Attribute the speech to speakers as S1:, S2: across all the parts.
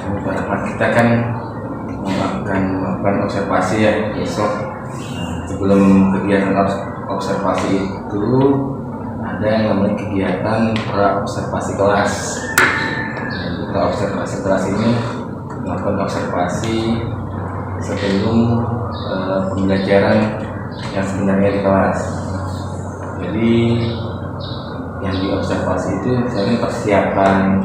S1: Beberapa kita kan melakukan observasi ya besok. Sebelum kegiatan observasi itu ada yang namanya kegiatan pra observasi kelas. Pra observasi kelas ini melakukan observasi sebelum pembelajaran yang sebenarnya di kelas. Jadi yang diobservasi itu misalnya persiapan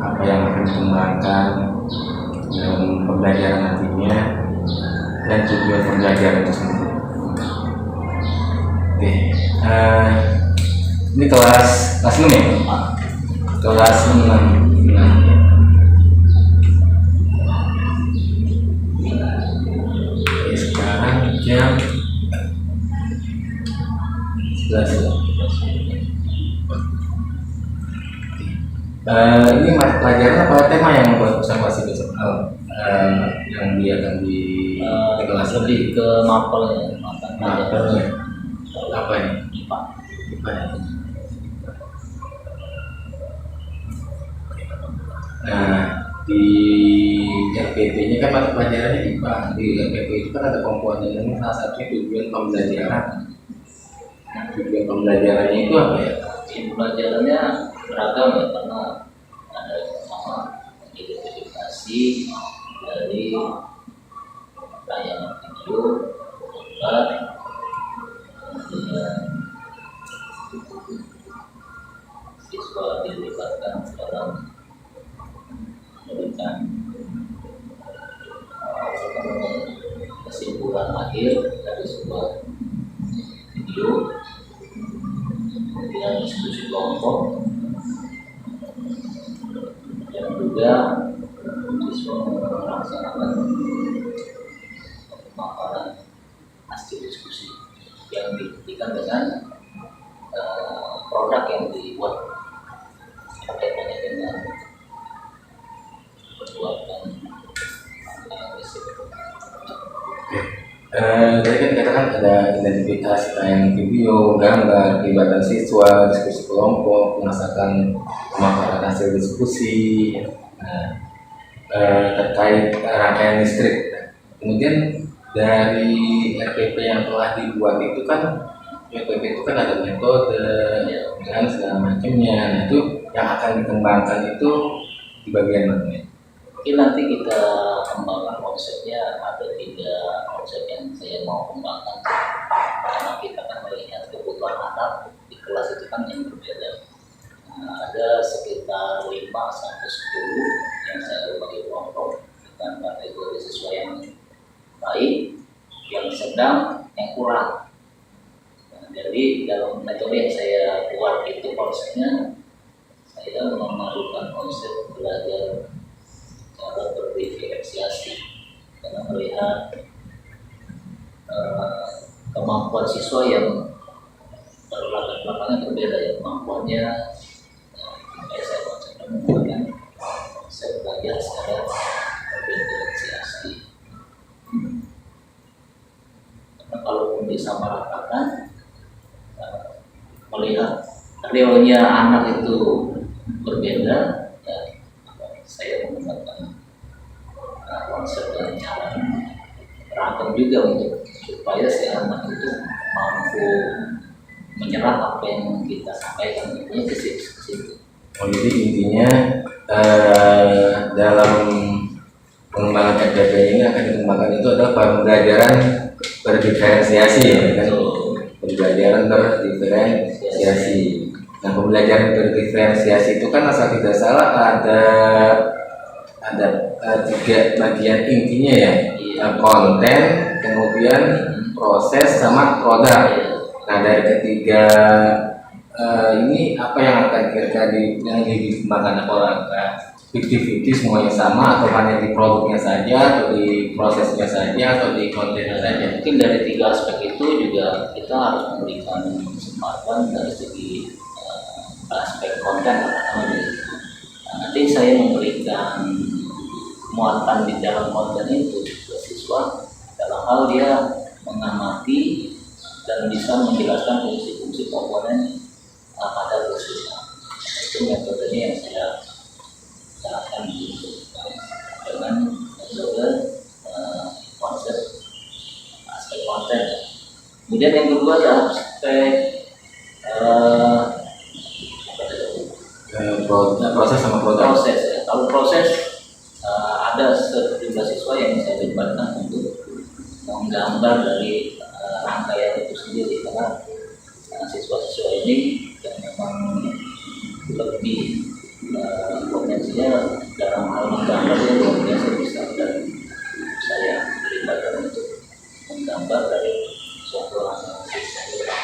S1: apa yang akan dikembangkan dalam pembelajaran nantinya dan tujuan pembelajaran itu sendiri. Oke, ini kelas 6 ya? Kelas 6. Sekarang jam 11. Ini pelajaran apa tema yang buat observasi besok? Yang dia akan di kelas
S2: lebih ke mapel ya,
S1: mapel ya. Apa ini?
S2: IPA.
S1: Nah, di RPP-nya kan mata pelajarannya IPA. Di RPP itu kan ada komponennya, salah satunya tujuan pembelajaran. Nah, tujuan pembelajarannya itu apa ya?
S2: Pembelajarannya beragam ya, karena ada sama identifikasi dari tayangan video, gambar, kemudian siswa dilibatkan dalam memberikan kesimpulan akhir dari sebuah video, kemudian diskusi kelompok, dan juga siswa melaksanakan pemaparan hasil diskusi yang dibuktikan dengan produk yang dibuat kaitannya dengan perbuatan riset.
S1: Tadi kan dikatakan ada identifikasi tayangan video, gambar, kegiatan siswa, diskusi kelompok, merasakan pemaparan hasil diskusi. Nah, terkait rangkaian listrik. Kemudian dari RPP yang telah dibuat itu kan, RPP itu kan ada metode dan segala macamnya. Nah, itu yang akan dikembangkan itu di bagian mana?
S2: Mungkin nanti kita kembangkan konsepnya. Ada 3 konsep yang saya mau kembangkan, karena kita kan melihat kebutuhan anak di kelas itu kan yang berbeda. Ada sekitar 5 sampai 10 yang saya bagi kelompok dengan kategori siswa yang baik, yang sedang, yang kurang. Jadi dalam metode yang saya buat itu konsepnya, saya memadukan konsep belajar cara berdiferensiasi, karena melihat kemampuan siswa yang berlatar belakangnya berbeda ya, kemampuannya. Saya konsepnya menggunakan konsep belajar secara berdiferensiasi. Karena kalau disamaratakan, melihat realnya anak itu berbeda, ya, saya menggunakan konsep dan cara ragam juga untuk supaya si anak itu mampu menyerap apa yang kita sampaikan, intinya ke situ.
S1: Jadi intinya dalam pengembangan RPP ini akan dikembangkan itu adalah pembelajaran berdiferensiasi ya kan? Pembelajaran berdiferensiasi. Nah, pembelajaran berdiferensiasi itu kan asal tidak salah ada 3 bagian intinya ya. Konten, kemudian proses, sama produk. Nah, dari ketiga ini apa yang akan kira-kira dikembangkan orang? 50-50 semuanya sama, atau hanya di produknya saja, atau di prosesnya saja, atau di kontennya saja?
S2: Mungkin dari 3 aspek itu juga kita harus memberikan kesempatan dari segi aspek konten. Nanti saya memberikan muatan di dalam konten itu ke siswa dalam hal dia mengamati dan bisa menjelaskan fungsi-fungsi komponen pada khususnya. Itu Itu metodenya yang saya terapkan dengan metode konsep aspek konten. Kemudian yang kedua adalah aspek
S1: proses sama produk.
S2: proses ya. Kalau proses ada sejumlah siswa yang saya libatkan untuk menggambar dari rangkaian itu sendiri, karena siswa-siswa ini yang memang lebih potensinya dalam hal menggambar yang luar biasa bisa, dan saya libatkan untuk menggambar dari suatu siswa.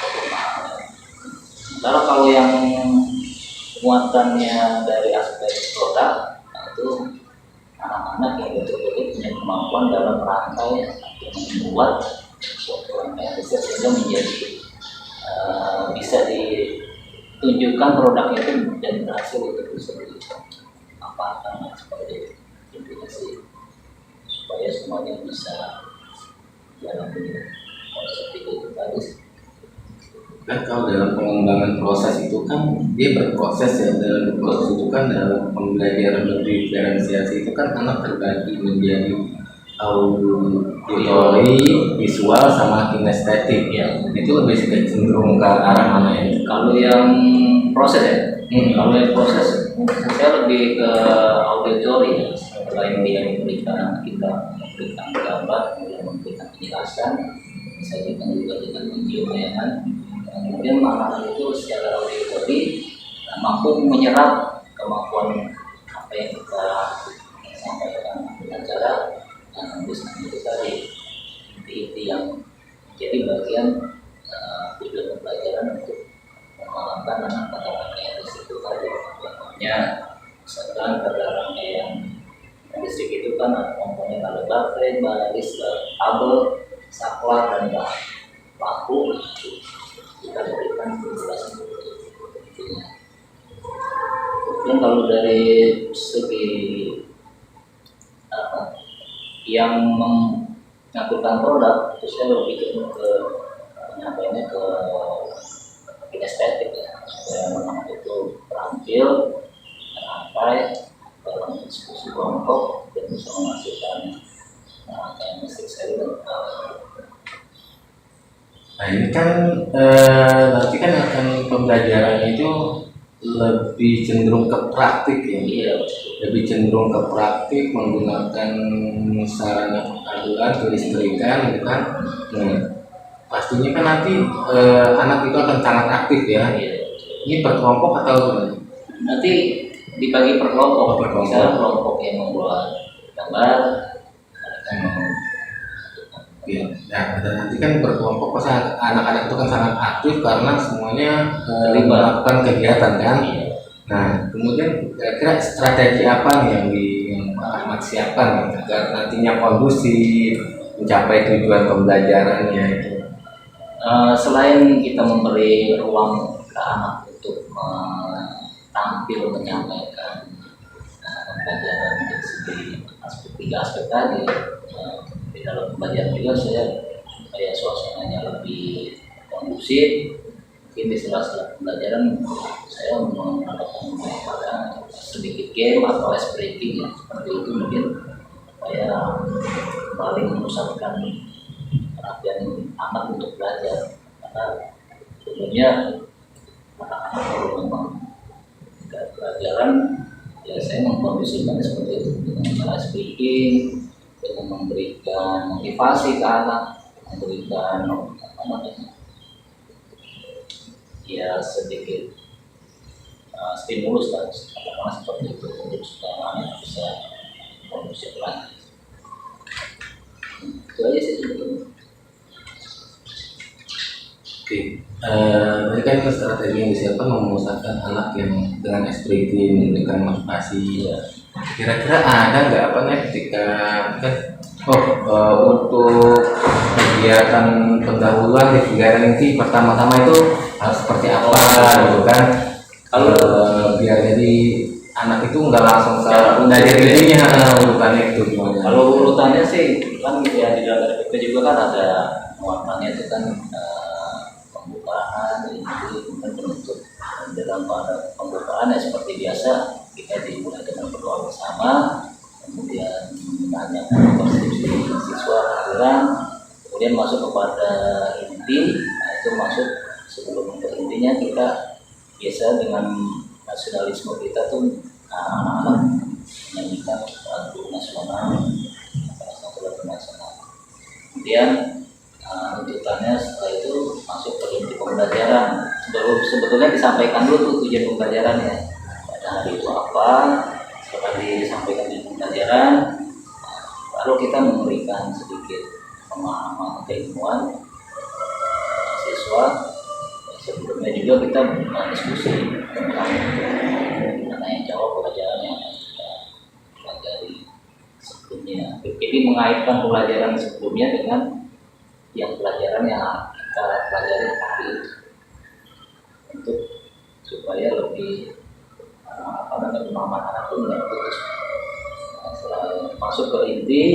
S2: Kalau yang muatannya dari aspek produk, itu anak-anak yang betul-betul punya kemampuan dalam rangkai membuat suatu rangkaian riset sehingga menjadi bisa ditunjukkan produknya itu dan berhasil untuk bisa dimanfaatkan seperti intinya sih, supaya semuanya bisa dalam konsep itu bagus.
S1: Kan kalau dalam pengembangan proses itu kan dia berproses ya, dalam proses itu kan dalam pembelajaran berdiferensiasi itu kan anak terbagi menjadi auditori, visual sama kinestetik ya. Itu lebih sedikit cenderung ke arah mana ya?
S2: Kalau yang proses ya, kalau yang proses saya lebih ke auditori. Selain dia memberikan kita memberikan gambar, memberikan penjelasan, saya juga dengan video bayangan. Kemudian anak-anak itu secara auditori mampu menyerap kemampuan apa yang kita sampaikan dengan cara menulis itu tadi, inti-inti yang jadi bagian tujuan pembelajaran untuk mengembangkan anak-anak yang itu tadi. Contohnya misalkan pada rangkaian listrik itu kan ada komponen, ada baterai, baris, kabel, saklar, dan lampu. Kita berikan penjelasan intinya. Dan kalau dari segi yang mengaturkan produk, itu saya lebih ke penyampaiannya ke kinestetik ya, supaya anak itu terampil, terampai dalam diskusi kelompok dan bisa menghasilkan kayak musik saya.
S1: Nah ini kan nanti kan akan pembelajarannya itu lebih cenderung ke praktik ya.
S2: Iya.
S1: Lebih cenderung ke praktik menggunakan sarana perpaduan kelistrikan, gitu kan. Nah, pastinya kan nanti anak itu akan sangat aktif ya.
S2: Iya.
S1: Ini per kelompok atau
S2: nanti dibagi per kelompok.
S1: Per kelompok.
S2: Misalnya kelompok yang membuat gambar,
S1: ya, nah, dan nanti kan berkelompok pasti anak-anak itu kan sangat aktif karena semuanya melakukan kegiatan kan. Nah, kemudian kira-kira strategi apa nih yang Pak Ahmad siapkan agar nantinya kondusif mencapai tujuan pembelajarannya itu?
S2: Selain kita memberi ruang ke anak untuk tampil menyampaikan pembelajaran dari segi tiga aspek tadi, di dalam pembelajaran juga saya supaya suasananya lebih kondusif. Mungkin di sela-sela pembelajaran saya menggunakan sedikit game atau ice breaking ya, seperti itu mungkin supaya paling memusatkan perhatian anak untuk belajar, karena sebenarnya anak-anak kalau memang tidak pelajaran ya saya mengkondisikannya seperti itu dengan cara speaking, dengan memberikan motivasi ke anak, memberikan apa namanya ya sedikit stimulus lah, katakanlah seperti itu untuk supaya anak bisa kondusif lagi. Itu aja sih sebetulnya.
S1: Oke, tadi kan strategi yang disiapkan memusatkan anak yang dengan ekspresi memberikan motivasi. Ya. Kira-kira ada nggak apa nih ketika kan untuk kegiatan pendahuluan di kegiatan ini pertama-tama itu harus seperti apa gitu kan? Kalau biar jadi anak itu nggak langsung dari dirinya urutannya itu gimana?
S2: Kalau urutannya sih kan ya di dalam RPP juga kan ada muatannya itu kan pembukaan, ini kemudian penutup, dalam pada pembukaan ya seperti biasa kita dimulai dengan berdoa bersama, kemudian menanyakan persepsi siswa kehadiran, kemudian masuk kepada inti. Nah, itu masuk sebelum ke intinya kita biasa dengan nasionalisme kita tuh anak-anak menyanyikan lagu nasional, salah satu lagu nasional. Kemudian lanjutannya setelah itu masuk ke inti pembelajaran. Sebetulnya disampaikan dulu tuh tujuan pembelajarannya. Pada hari itu apa, setelah disampaikan tujuan pembelajaran, lalu kita memberikan sedikit pemahaman keilmuan siswa. Sebelumnya juga kita diskusi tentang mana yang jawab pelajaran yang kita pelajari sebelumnya. Jadi mengaitkan pelajaran sebelumnya dengan yang pelajaran yang kita pelajari hari itu, untuk supaya lebih pemahaman anak itu nggak putus. Nah, setelah masuk ke inti,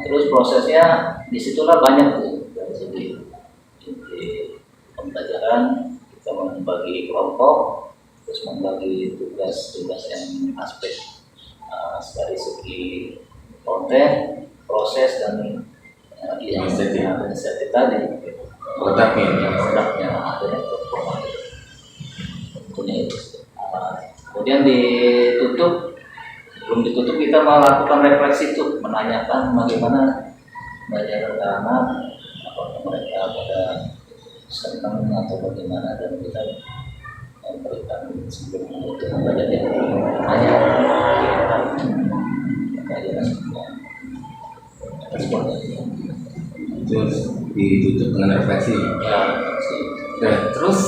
S2: terus prosesnya disitulah banyak tuh dari segi inti pembelajaran. Kita membagi kelompok, terus membagi tugas-tugas yang aspek dari segi konten, proses, dan yang administratif tadi, produknya akhirnya performa tentunya itu. Kemudian ditutup, belum ditutup kita melakukan refleksi itu, menanyakan bagaimana belajar anak, apakah mereka pada senang atau bagaimana, dan kita memberikan sebelum itu belajar yang tanya pelajaran semua
S1: Terus ditutup dengan refleksi.
S2: ya.
S1: Nah, terus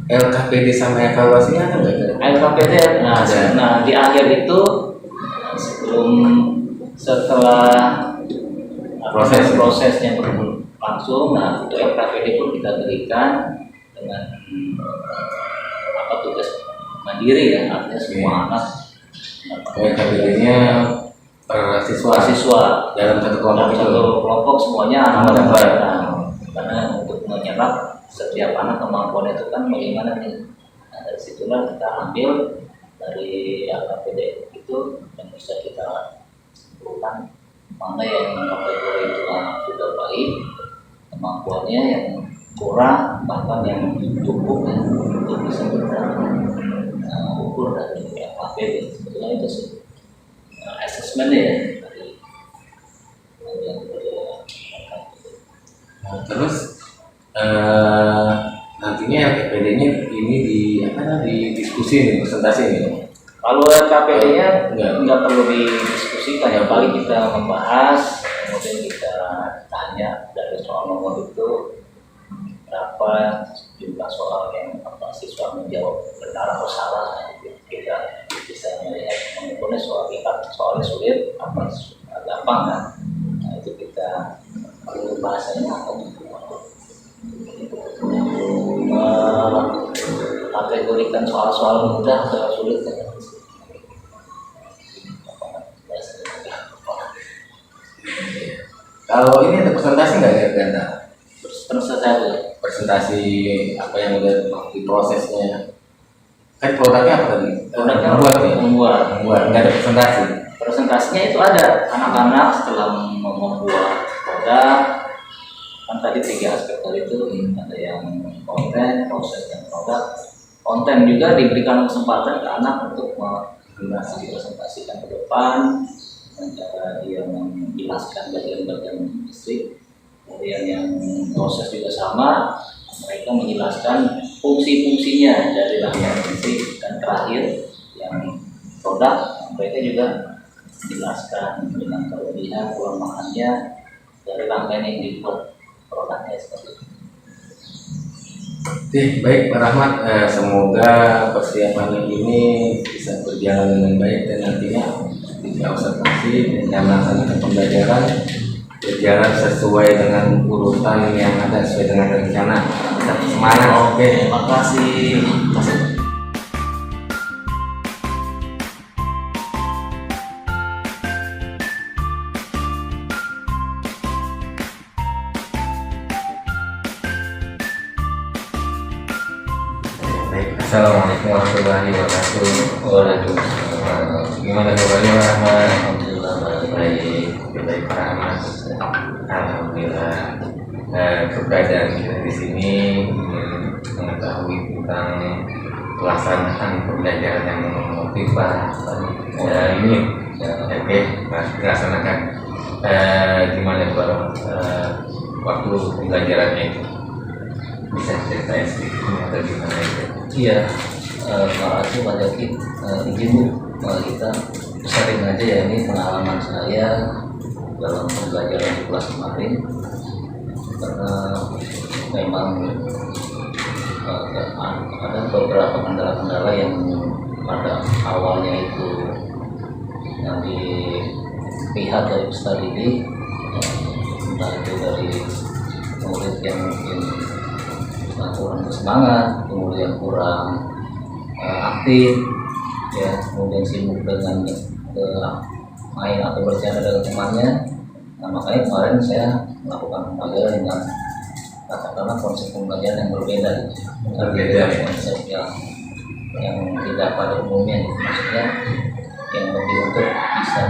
S1: LKPD sama evaluasinya ada nggak?
S2: LKPD, nah di akhir itu setelah prosesnya berlangsung, nah itu LKPD pun kita berikan dengan tugas mandiri ya, artinya semua anak.
S1: LKPD-nya per siswa dalam satu
S2: kelompok semuanya anak karena untuk menyerap setiap anak kemampuan itu kan bagaimana nih. Nah, dari situlah kita ambil dari LKPD itu yang bisa kita simpulkan mana yang kategori itu anak sudah baik kemampuannya, yang kurang bahkan yang cukup ya, untuk bisa kita ukur dari LKPD. Sebetulnya itu sih assessment ya dari
S1: terus nantinya LKPD-nya ini didiskusi nih, presentasi nih.
S2: Kalau LKPD-nya nggak perlu didiskusikan, yang paling kita membahas, kemudian kita tanya dari soal nomor itu berapa jumlah soal yang siswa menjawab benar atau salah. Kita bisa melihat mengukurnya soalnya sulit apa gampang kan. Nah, itu kita perlu bahasanya apa kategorikan soal-soal mudah atau sulit kan.
S1: Kalau ini ada presentasi nggak ya Ganda? Presentasi apa yang udah di prosesnya? Kan produknya apa tadi? Membuat. Nggak ada presentasi.
S2: Presentasinya itu ada anak-anak setelah membuat produk. Kan tadi 3 aspek tadi itu, ada yang konten, proses, dan produk. Konten juga diberikan kesempatan ke anak untuk presentasikan ke depan, dengan cara dia menjelaskan bagian-bagian listrik. Kemudian yang proses juga sama, mereka menjelaskan fungsi-fungsinya dari rangkaian listrik, dan terakhir yang produk, mereka juga menjelaskan dengan kelebihan kelemahannya dari rangkaian yang dibuat produknya seperti itu.
S1: Baik Pak Rahmat, semoga persiapan ini bisa berjalan dengan baik dan nantinya bisa observasi dan melaksanakan pembelajaran berjalan sesuai dengan urutan yang ada, sesuai dengan rencana. Tetap semangat.
S2: Oke, terima kasih.
S1: Baik. Assalamualaikum warahmatullahi wabarakatuh.
S2: Waalaikumsalam.
S1: Gimana kabarnya Pak Ahmad?
S2: Alhamdulillah
S1: Baik, baik Pak Ahmad. Alhamdulillah. Keberadaan kita di sini ingin mengetahui tentang pelaksanaan pembelajaran yang motif Pak. Ini oke, Mas dilaksanakan. Gimana Pak? Waktu pembelajarannya itu bisa ceritain sedikit atau gimana itu?
S2: Iya, Pak Aceh Pak Jaki, izin Bu, kita sharing aja ya, ini pengalaman saya dalam pembelajaran di kelas kemarin, karena memang ada beberapa kendala-kendala yang pada awalnya itu yang dilihat dari peserta didik, entah itu dari murid yang mungkin kurang bersemangat, kemudian kurang aktif, ya, kemudian sibuk dengan main atau bercanda dengan temannya. Nah, makanya kemarin saya melakukan pembelajaran dengan katakanlah konsep pembelajaran yang berbeda,
S1: Berbeda, ya.
S2: konsep yang tidak pada umumnya, gitu. Maksudnya yang lebih untuk bisa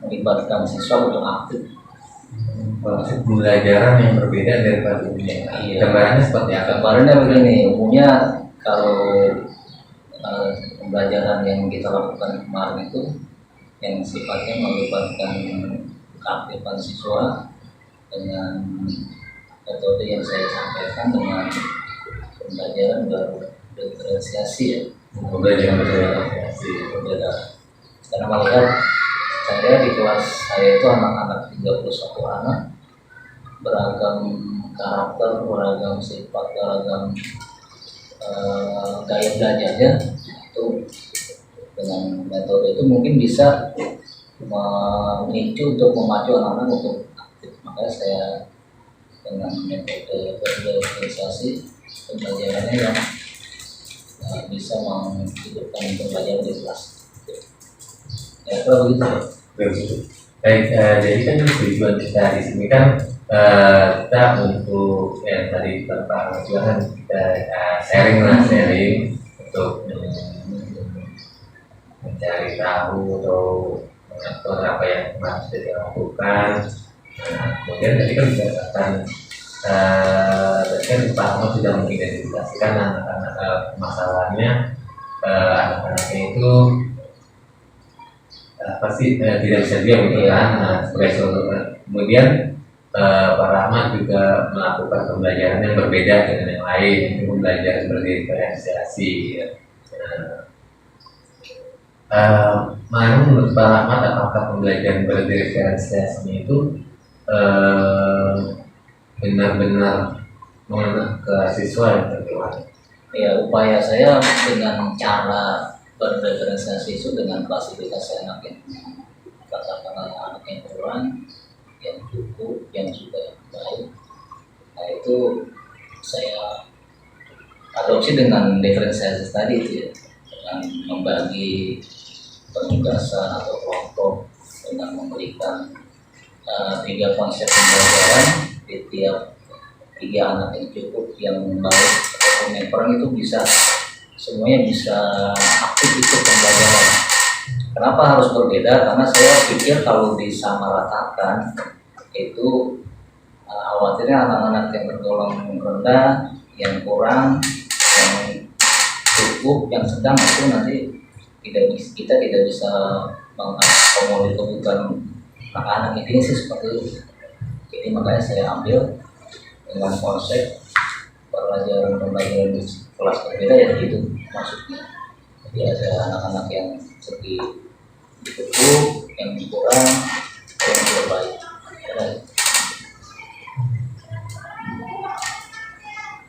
S2: melibatkan siswa untuk aktif.
S1: Konsep pembelajaran yang berbeda daripada umumnya.
S2: Iya.
S1: Gambarannya seperti apa?
S2: Gambarannya begini, umumnya kalau pembelajaran yang kita lakukan kemarin itu yang sifatnya melibatkan keaktifan siswa dengan metode yang saya sampaikan dengan pembelajaran berdiferensiasi, ya.
S1: Pembelajaran berdiferensiasi.
S2: Berbeda. Karena melihat saya di kelas saya itu anak-anak 31 anak, beragam karakter, beragam sifat, beragam gaya belajarnya. Itu dengan metode itu mungkin bisa memicu untuk memacu anak-anak untuk aktif. Makanya saya dengan metode berdifferensiasi pembelajarannya yang bisa menghidupkan pembelajaran di kelas. Ya, kalau begitu.
S1: Baik, jadi kan tujuan kita di sini kan kita untuk yang tadi Bapak kan kita sharing untuk mencari tahu atau mengatur apa yang kemarin sudah dilakukan. Kemudian tadi kan berdasarkan tadi kan Pak Ahmad sudah mengidentifikasikan anak-anak masalahnya, anak-anaknya itu pasti tidak bisa diam gitu kan. Kemudian Pak Rahmat juga melakukan pembelajaran yang berbeda dengan yang lain, yaitu pembelajaran berdiferensiasi. Menurut Pak Rahmat, apakah pembelajaran berdiferensiasi itu benar-benar mengena ke siswa yang tertular?
S2: Ya, upaya saya dengan cara berdiferensiasi itu dengan klasifikasi anak yang katakanlah anak yang kurang, yang cukup, yang juga yang baik. Nah, itu saya adopsi dengan diferensiasi tadi itu, ya, dengan membagi penugasan atau kelompok dengan memberikan 3 konsep pembelajaran di tiap 3 anak yang cukup, yang baik ataupun yang kurang itu bisa semuanya bisa aktif ikut pembelajaran. Kenapa harus berbeda? Karena saya pikir kalau disamaratakan itu khawatirnya anak-anak yang tergolong rendah, yang kurang, yang cukup, yang sedang itu nanti kita tidak bisa mengakomodir kebutuhan anak-anak ini sih seperti itu. Jadi makanya saya ambil dengan konsep pembelajaran di kelas berbeda, ya gitu maksudnya. Jadi ada anak-anak yang segi cukup, yang kurang, yang tidak baik.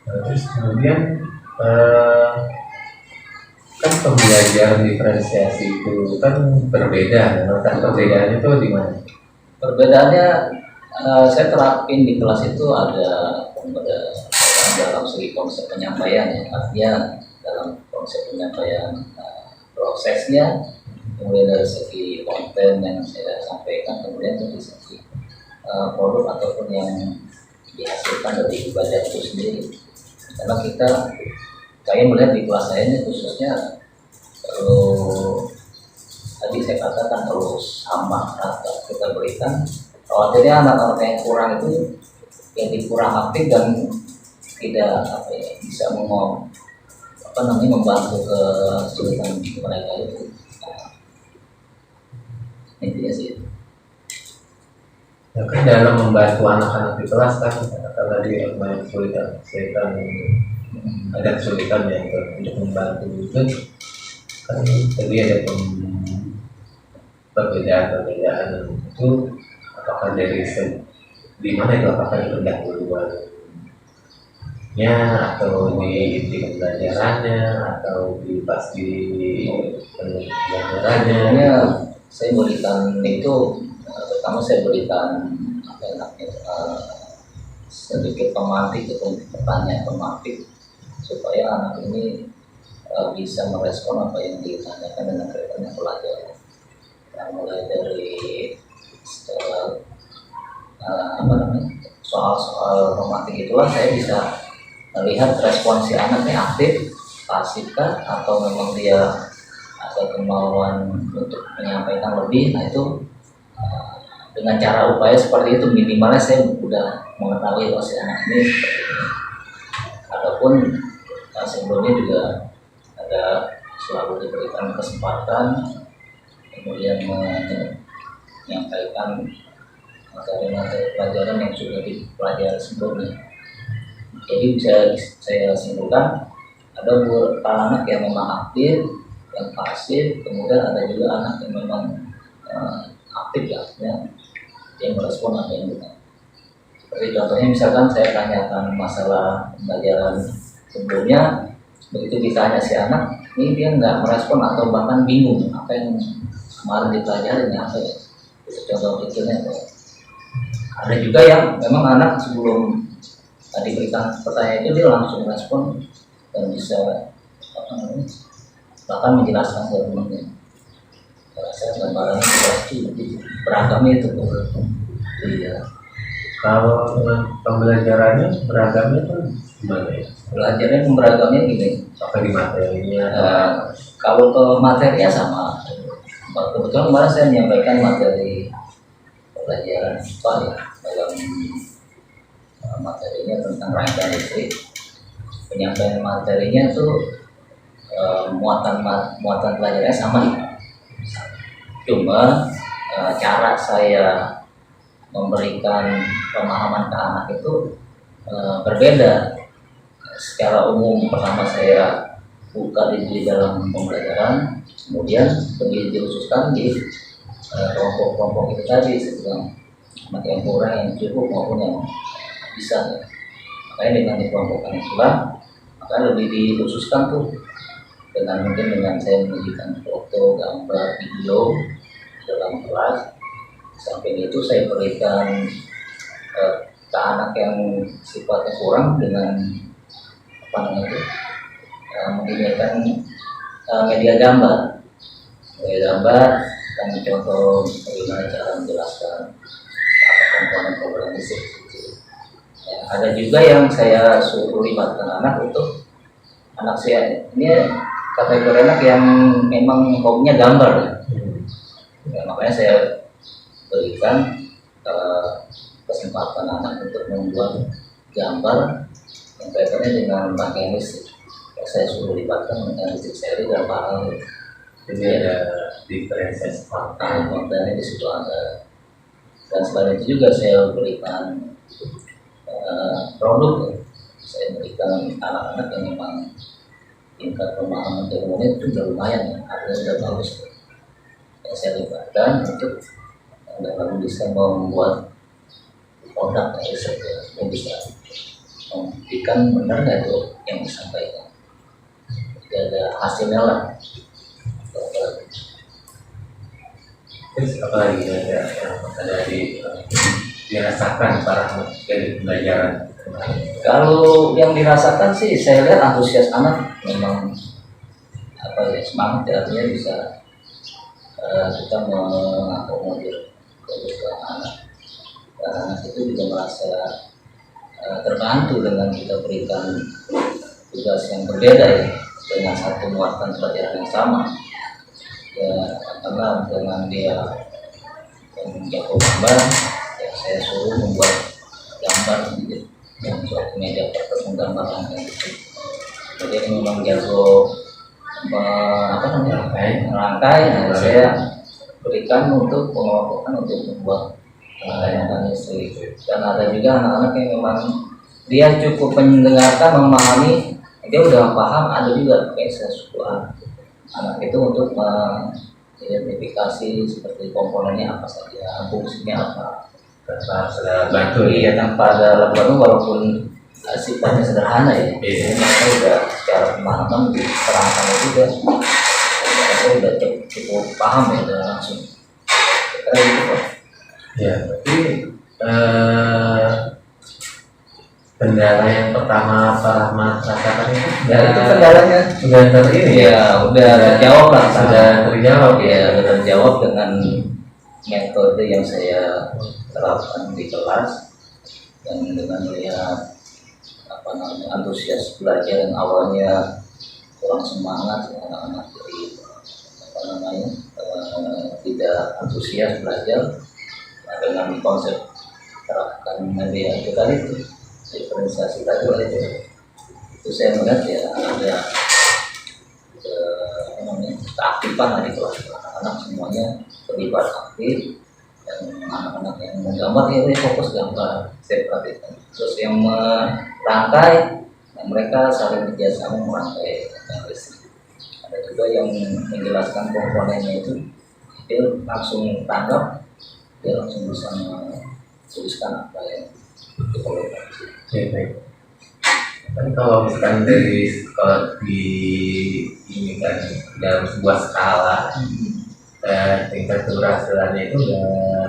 S1: Terus kemudian kan pembelajaran diferensiasi itu kan berbeda. Kan perbedaannya itu di mana?
S2: Perbedaannya saya terapin di kelas itu ada dalam segi konsep penyampaian, ya. Artinya dalam konsep penyampaian prosesnya, kemudian dari segi konten yang saya sampaikan, kemudian dari segi produk ataupun yang dihasilkan dari ibadah itu sendiri. Karena kita saya melihat di kelas saya ini khususnya kalau tadi saya katakan terus sama rata kita berikan, khawatirnya anak-anak yang kurang itu yang kurang aktif dan tidak apa ya, bisa membantu kesulitan mereka itu. Nah, intinya sih itu.
S1: Ya kan dalam membantu anak-anak di kelas kan kalau tadi banyak kesulitan ada kesulitan ya untuk membantu itu kan tadi ada perbedaan itu apakah dari di mana itu apakah di pendahuluannya atau di pembelajarannya atau di pas di pembelajarannya
S2: Ya, saya berikan itu pertama saya berikan apa enaknya sedikit pemantik atau pertanyaan pemantik supaya anak ini bisa merespon apa yang ditanyakan dengan kaitannya pelajaran. Nah, mulai dari soal-soal pemantik itulah saya bisa melihat respon si anaknya aktif, pasifkah, atau memang dia ada kemauan untuk menyampaikan lebih. Nah itu dengan cara upaya seperti itu minimalnya saya sudah mengetahui si anak ini seperti ini. Adapun sebelumnya juga ada selalu diberikan kesempatan kemudian menyampaikan materi-materi pelajaran yang sudah dipelajari sebelumnya. Jadi bisa saya simpulkan ada beberapa anak yang memang aktif, yang pasif, kemudian ada juga anak yang memang aktif ya, yang merespon apa yang kita. Seperti contohnya misalkan saya tanyakan masalah pembelajaran sebelumnya, begitu ditanya si anak, ini dia nggak merespon atau bahkan bingung apa yang kemarin dipelajari apa ya. Itu contoh kecilnya apa ya. Ada juga yang memang anak sebelum diberikan pertanyaan itu dia langsung respon dan bisa bahkan menjelaskan ke temannya. Saya gambarannya pasti beragamnya itu. Iya.
S1: Kalau dengan pembelajarannya beragamnya itu gimana ya?
S2: Belajarnya beragamnya gini.
S1: Apa di materinya?
S2: Kalau ke materinya sama. Kebetulan kemarin saya menyampaikan materi pelajaran IPA ya dalam materinya tentang rangkaian listrik. Penyampaian materinya itu muatan pelajarannya sama nih. Cuma cara saya memberikan pemahaman ke anak itu berbeda. Secara umum pertama saya buka di dalam pembelajaran, kemudian lebih dikhususkan di kelompok-kelompok itu tadi, sedang anak yang kurang, yang cukup maupun yang bisa. Makanya dengan dikelompokkan itulah, maka lebih dikhususkan tuh dengan mungkin dengan saya menunjukkan foto, gambar, video dalam kelas. Samping itu saya berikan ke anak yang sifatnya kurang dengan apa namanya itu menggunakan media gambar dan contoh bagaimana cara menjelaskan apa komponen program listrik. Ya, ada juga yang saya suruh libatkan anak untuk anak saya ini kategori anak yang memang hobinya gambar ya. Ya, makanya saya berikan kesempatan anak untuk membuat gambar yang kaitannya dengan rangkaian listrik. Saya suruh libatkan dengan listrik seri dan paralel.
S1: Jadi ada diferensiasi fakta.
S2: Dan di situ ada. Dan selain itu juga saya berikan produk. Saya berikan anak-anak yang memang tingkat pemahaman ilmunya itu sudah lumayan ya, artinya sudah bagus. Yang saya libatkan untuk dalam bisa membuat produk riset yang bisa membuktikan benar nggak itu yang disampaikan. Tidak ada hasilnya lah.
S1: Terus apa lagi yang ada dirasakan para anak dari pembelajaran?
S2: Kalau yang dirasakan sih saya lihat antusias anak memang apa ya, semangat ya, artinya bisa kita mengakomodir kebutuhan anak. Dan anak itu juga merasa terbantu dengan kita berikan tugas yang berbeda ya dengan satu muatan pelajaran yang sama ya, karena dengan dia yang jago gambar ya saya suruh membuat gambar gitu yang suatu media gambaran gitu. Jadi memang jago merangkai, nah saya berikan untuk pengelompokan untuk membuat rangkaian listrik. Dan ada juga anak-anak yang memang dia cukup mendengarkan, memahami, dia udah paham. Ada juga kayak saya suka anak itu untuk mengidentifikasi seperti komponennya apa saja, fungsinya apa.
S1: Sudah bantu
S2: Iya, tanpa ada lagu walaupun sifatnya sederhana ya. Mereka udah secara pemahaman diterangkan juga. Saya udah cukup paham ya udah langsung. Karena gitu Pak.
S1: ya. Tapi kendala yang pertama Pak Rahmat rasakan itu
S2: Itu kendalanya
S1: sudah ini
S2: ya udah terjawab lah,
S1: sudah terjawab
S2: ya udah terjawab dengan metode yang saya terapkan di kelas dan dengan melihat antusias belajar yang awalnya kurang semangat ya, anak-anak jadi tidak antusias belajar. Nah, dengan konsep terapkan media itu tadi itu diferensiasi tadi itu saya melihat ya ada keaktifan di kelas, anak-anak semuanya terlibat aktif dan anak-anak yang menggambar ya fokus gambar saya perhatikan. Terus yang merangkai, nah, mereka saling kerjasama merangkai listrik. Ada juga yang menjelaskan komponennya itu dia langsung tanggap, dia langsung bisa menuliskan apa yang diperlukan.
S1: baik. Tapi kalau misalkan dari sekolah di ini kan dalam sebuah skala tingkat keberhasilannya itu udah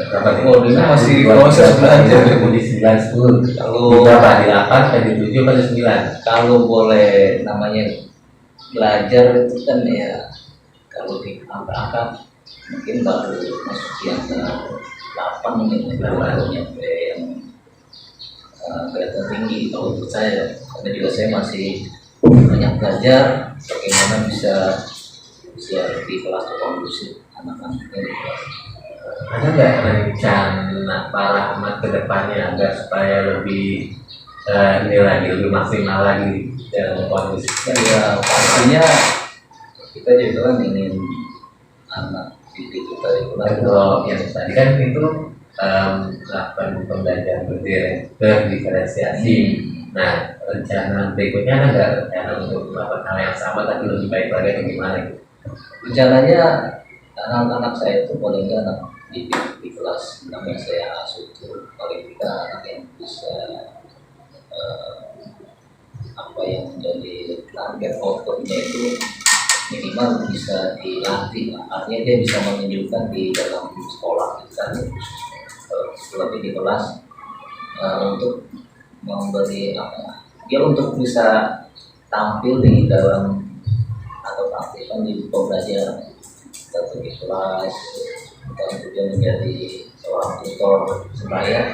S1: berapa
S2: ini masih proses belajar
S1: di 9 10
S2: kalau
S1: berapa di 8 ke 7 pada 9
S2: kalau boleh namanya belajar itu kan ya kalau di angka-angka mungkin baru masuk yang ke 8 mungkin baru nyampe yang kelihatan tinggi kalau menurut saya. Karena juga saya masih banyak belajar bagaimana bisa di kelas kondusif anak-anaknya di kelas.
S1: ada nggak rencana Pak Rahmat ke depannya agar supaya lebih ini lagi lebih maksimal lagi dalam kondisi
S2: Ya pastinya kita juga kan ingin anak didik kita itu
S1: kalau yang tadi kan itu melakukan pembelajaran berdiferensiasi. Nah, rencana berikutnya ada nggak rencana untuk melakukan hal yang sama tapi lebih baik lagi atau gimana gitu?
S2: rencananya anak-anak saya itu paling nggak anak di kelas 6 yang saya asuh itu paling tidak anak yang bisa apa yang menjadi target outputnya itu minimal bisa dilatih, artinya dia bisa menunjukkan di dalam sekolah kita lebih di kelas untuk memberi dia untuk bisa tampil di dalam atau aktifan di pembelajaran atau di kelas dan juga menjadi seorang tutor sebaya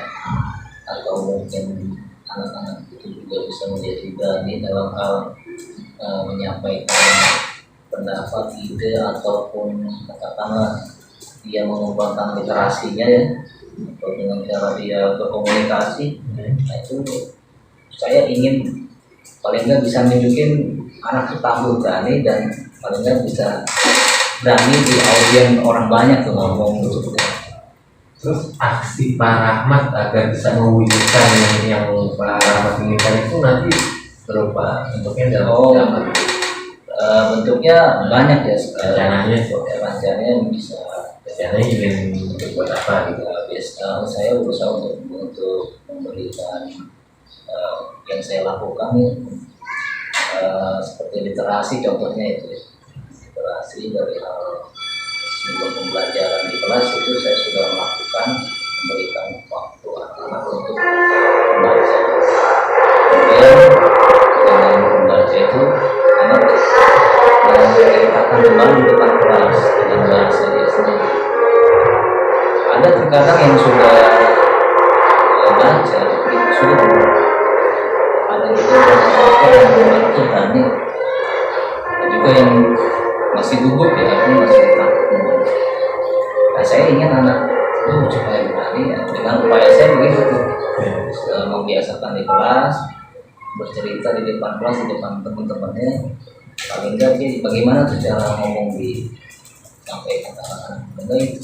S2: atau mungkin anak-anak itu juga bisa menjadi berani dalam hal menyampaikan pendapat, ide ataupun katakanlah dia mengembangkan literasinya ya atau dengan cara dia berkomunikasi. Nah itu saya ingin paling nggak bisa nunjukin anak itu tampil berani dan paling nggak bisa berani di audien orang banyak tuh ngomong gitu.
S1: Terus aksi Pak Rahmat agar bisa mewujudkan yang Pak Rahmat inginkan itu nanti berupa bentuknya dalam
S2: bentuknya banyak ya
S1: rencananya
S2: bisa
S1: rencananya ingin berbuat apa gitu.
S2: Saya berusaha untuk memberikan yang saya lakukan ya, seperti literasi contohnya itu ya. Literasi dari hal sebuah pembelajaran di kelas itu saya sudah melakukan memberikan waktu anak-anak untuk membaca. Kemudian dengan membaca itu anak akan kembali di depan kelas dengan bahasa dia sendiri. Ada terkadang yang sudah baca sudah ada itu yang masih gugup ya, aku masih takut. Nah, saya ingin anak itu supaya berani ya, dengan upaya saya begitu tuh. Membiasakan di kelas, bercerita di depan kelas, di depan teman-temannya. Paling enggak sih bagaimana tuh cara ngomong di sampai kata baik.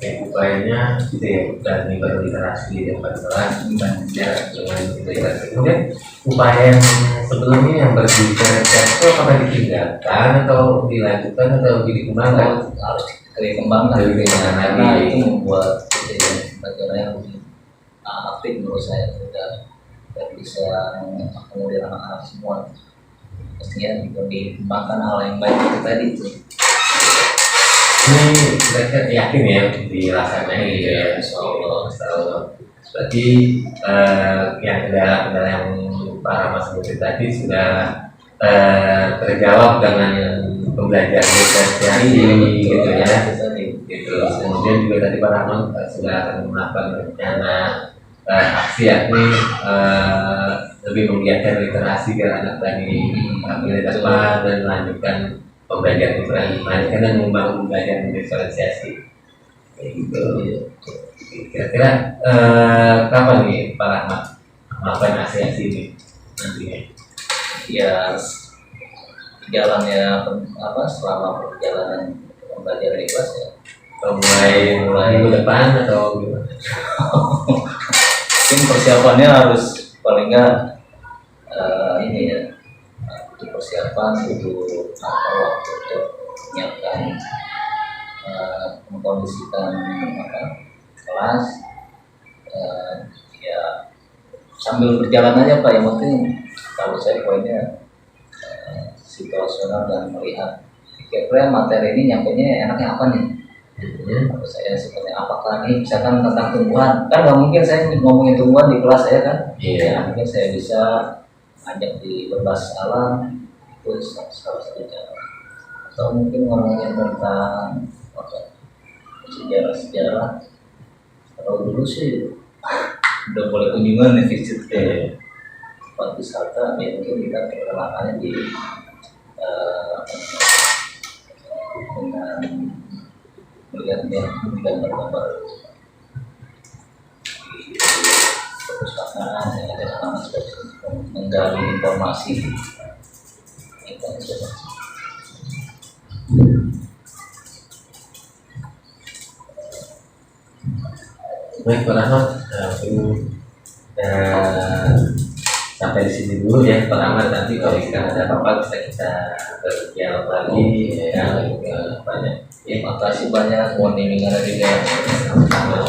S1: Upayanya gitu ya, berani baru literasi di depan kelas gimana dengan gitu ya. Kemudian upaya yang sebelumnya yang berbicara itu apakah ditinggalkan atau dilanjutkan atau dikembangkan?
S2: Harus dikembangkan karena itu membuat belajar yang lebih aktif menurut saya, tidak bisa mengakomodir anak-anak semua. Pastinya juga dikembangkan hal yang baik itu tadi itu.
S1: Ini mereka yakin ya untuk dilaksanakan gitu ya, Insya Allah. Berarti yang kendala-kendala yang para mas sebutkan tadi sudah terjawab dengan pembelajaran diferensiasi gitu ya. Gitu. Kemudian juga tadi Pak Rahman sudah akan melakukan rencana aksi yakni lebih menggiatkan literasi ke anak tadi di depan dan melanjutkan pembelajaran diferensiasi dan membangun pembelajaran diferensiasi. Gitu. Kira-kira kapan nih Pak Rahmat melakukan aksi-aksi ini nantinya?
S2: Ya jalannya selama perjalanan pembelajaran di kelas ya.
S1: Mulai minggu depan atau gimana?
S2: Mungkin persiapannya harus paling nggak ini ya, untuk persiapan untuk waktu untuk menyiapkan mengkondisikan kelas, ya sambil berjalan aja Pak, yang penting kalau saya poinnya situasional dan melihat kira-kira materi ini nyampainya enaknya apa nih. Menurut saya seperti apakah nih misalkan tentang tumbuhan, kan nggak mungkin saya ngomongin tumbuhan di kelas saya kan. Ya, mungkin saya bisa ajak di berbasis alam itu salah satu cara, atau mungkin ngomongin tentang sejarah. Kalau dulu sih udah boleh kunjungan nih visit ke tempat wisata, ya mungkin kita perkenalkannya di dengan melihatnya gambar-gambar di perpustakaan yang ada sama menggali informasi itu aja.
S1: Baik Pak Rahmat, sampai di sini dulu ya Pak Rahmat. Nanti kalau kita ada apa-apa bisa kita berdialog lagi ya, banyak.
S2: Terima kasih banyak, mohon bimbingan juga.
S1: Sama-sama.